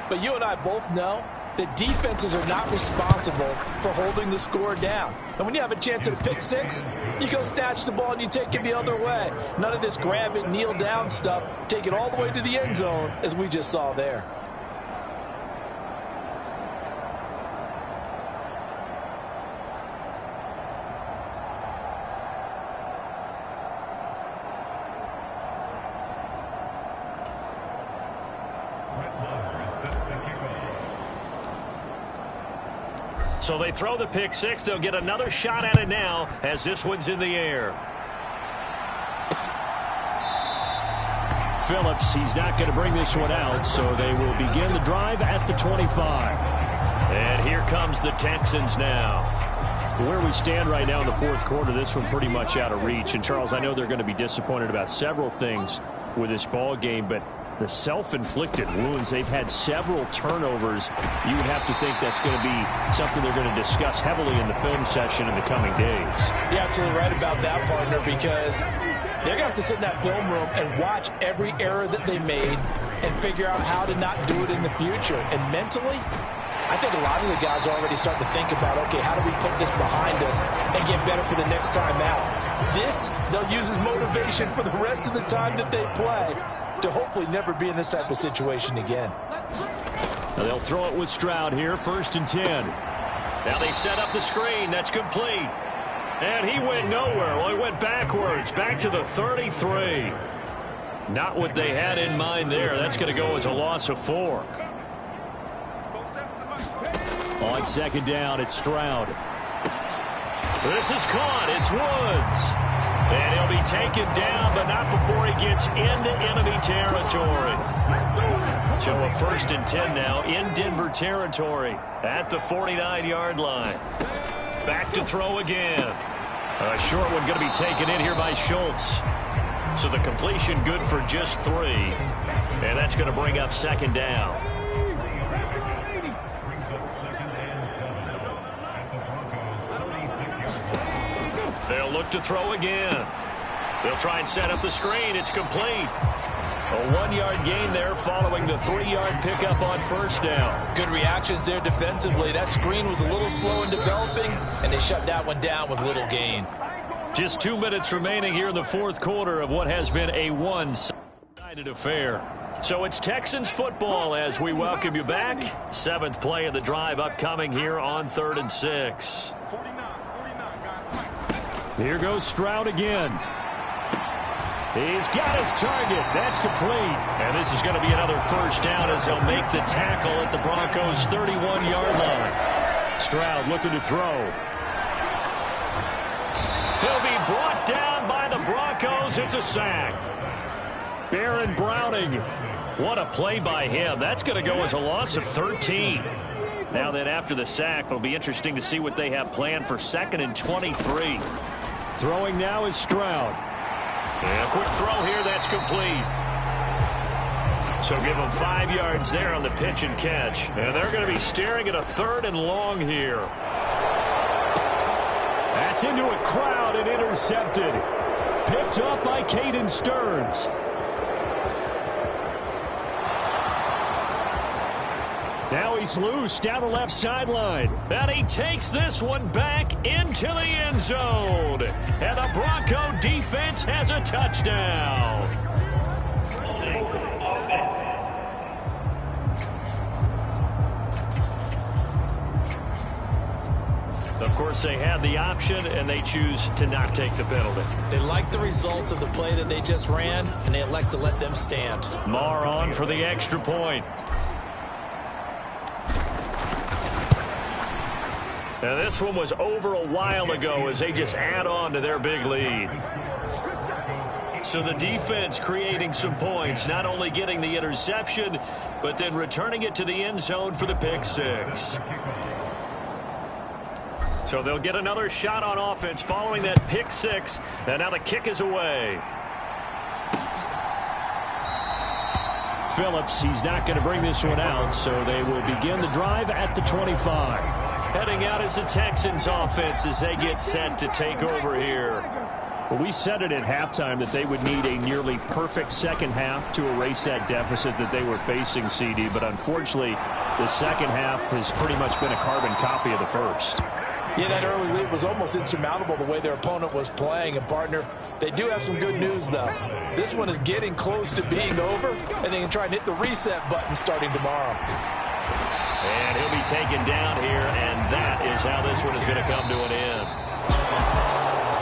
but you and I both know that defenses are not responsible for holding the score down. And when you have a chance at a pick six, you go snatch the ball and you take it the other way. None of this grab it, kneel down stuff. Take it all the way to the end zone, as we just saw there. So they throw the pick six. They'll get another shot at it now as this one's in the air. Phillips, he's not going to bring this one out, so they will begin the drive at the 25. And here comes the Texans now. Where we stand right now in the fourth quarter, this one pretty much out of reach. And, Charles, I know they're going to be disappointed about several things with this ball game, but the self-inflicted wounds, they've had several turnovers. You would have to think that's going to be something they're going to discuss heavily in the film session in the coming days. You're absolutely right about that, partner, because they're going to have to sit in that film room and watch every error that they made and figure out how to not do it in the future. And mentally, I think a lot of the guys are already starting to think about, okay, how do we put this behind us and get better for the next time out? This, they'll use as motivation for the rest of the time that they play to hopefully never be in this type of situation again. Now they'll throw it with Stroud here, 1st and 10. Now they set up the screen. That's complete. And he went nowhere. Well, he went backwards, back to the 33. Not what they had in mind there. That's going to go as a loss of 4. On 2nd down, it's Stroud. This is caught. It's Woods. And he'll be taken down, but not before he gets into enemy territory. So a 1st and 10 now in Denver territory at the 49-yard line. Back to throw again. A short one going to be taken in here by Schultz. So the completion good for just 3. And that's going to bring up 2nd down. They'll look to throw again. They'll try and set up the screen. It's complete. A 1-yard gain there following the 3-yard pickup on 1st down. Good reactions there defensively. That screen was a little slow in developing, and they shut that one down with little gain. Just 2 minutes remaining here in the fourth quarter of what has been a one-sided affair. So it's Texans football as we welcome you back. 7th play of the drive upcoming here on 3rd and 6. Here goes Stroud again. He's got his target. That's complete. And this is going to be another 1st down as they'll make the tackle at the Broncos' 31-yard line. Stroud looking to throw. He'll be brought down by the Broncos. It's a sack. Baron Browning. What a play by him. That's going to go as a loss of 13. Now then, after the sack, it'll be interesting to see what they have planned for 2nd and 23. Throwing now is Stroud. And a quick throw here, that's complete. So give them 5 yards there on the pitch and catch. And they're going to be staring at a 3rd and long here. That's into a crowd and intercepted. Picked up by Caden Stearns. Now he's loose down the left sideline. And he takes this one back into the end zone. And the Bronco defense has a touchdown. Of course, they had the option, and they choose to not take the penalty. They like the results of the play that they just ran, and they elect to let them stand. Marr on for the extra point. Now this one was over a while ago as they just add on to their big lead. So the defense creating some points, not only getting the interception, but then returning it to the end zone for the pick six. So they'll get another shot on offense following that pick six, and now the kick is away. Phillips, he's not going to bring this one out, so they will begin the drive at the 25. Heading out is the Texans offense as they get set to take over here. Well, we said it at halftime that they would need a nearly perfect second half to erase that deficit that they were facing, CD. But unfortunately, the second half has pretty much been a carbon copy of the first. Yeah, that early lead was almost insurmountable the way their opponent was playing. And, partner, they do have some good news, though. This one is getting close to being over, and they can try and hit the reset button starting tomorrow. And he'll be taken down here, and that is how this one is going to come to an end.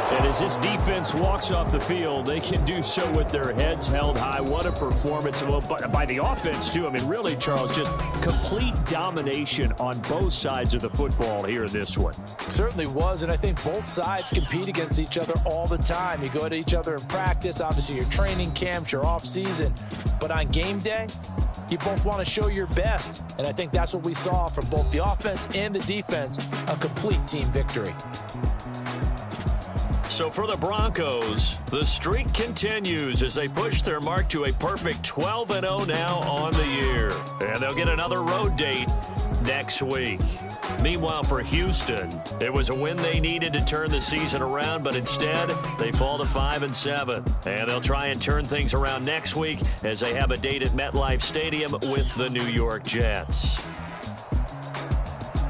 And as this defense walks off the field, they can do so with their heads held high. What a performance by the offense, too. I mean, really, Charles, just complete domination on both sides of the football here in this one. It certainly was, and I think both sides compete against each other all the time. You go at each other in practice, obviously your training camps, your off-season. But on game day, you both want to show your best. And I think that's what we saw from both the offense and the defense, a complete team victory. So for the Broncos, the streak continues as they push their mark to a perfect 12-0 now on the year. And they'll get another road date next week. Meanwhile, for Houston, it was a win they needed to turn the season around, but instead, they fall to 5-7. And they'll try and turn things around next week as they have a date at MetLife Stadium with the New York Jets.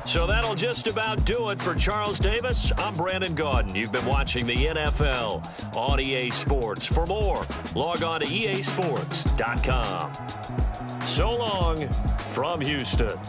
So that'll just about do it for Charles Davis. I'm Brandon Gaudin. You've been watching the NFL on EA Sports. For more, log on to easports.com. So long from Houston.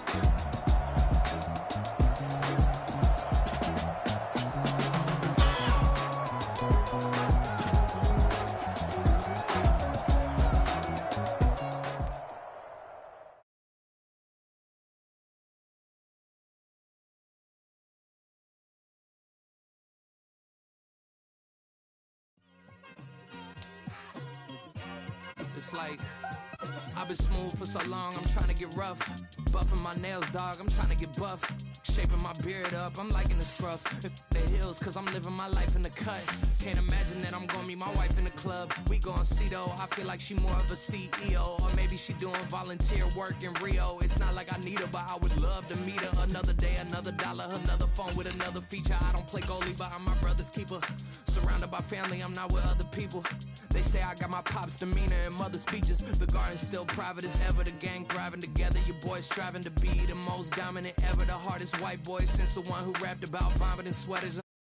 It's like, I've been smooth for so long, I'm trying to get rough. Buffing my nails, dog, I'm trying to get buff. Shaping my beard up, I'm liking the scruff. The hills, cause I'm living my life in the cut. Can't imagine that I'm gonna meet my wife in the club. We gon' see though, I feel like she more of a CEO. Or maybe she doing volunteer work in Rio. It's not like I need her, but I would love to meet her. Another day, another dollar, another phone with another feature. I don't play goalie, but I'm my brother's keeper. Surrounded by family, I'm not with other people. They say I got my pop's demeanor and mother's features. The garden's still private as ever, the gang thriving together. Your boys striving to be the most dominant ever. The hardest white boy since the one who rapped about vomiting sweaters.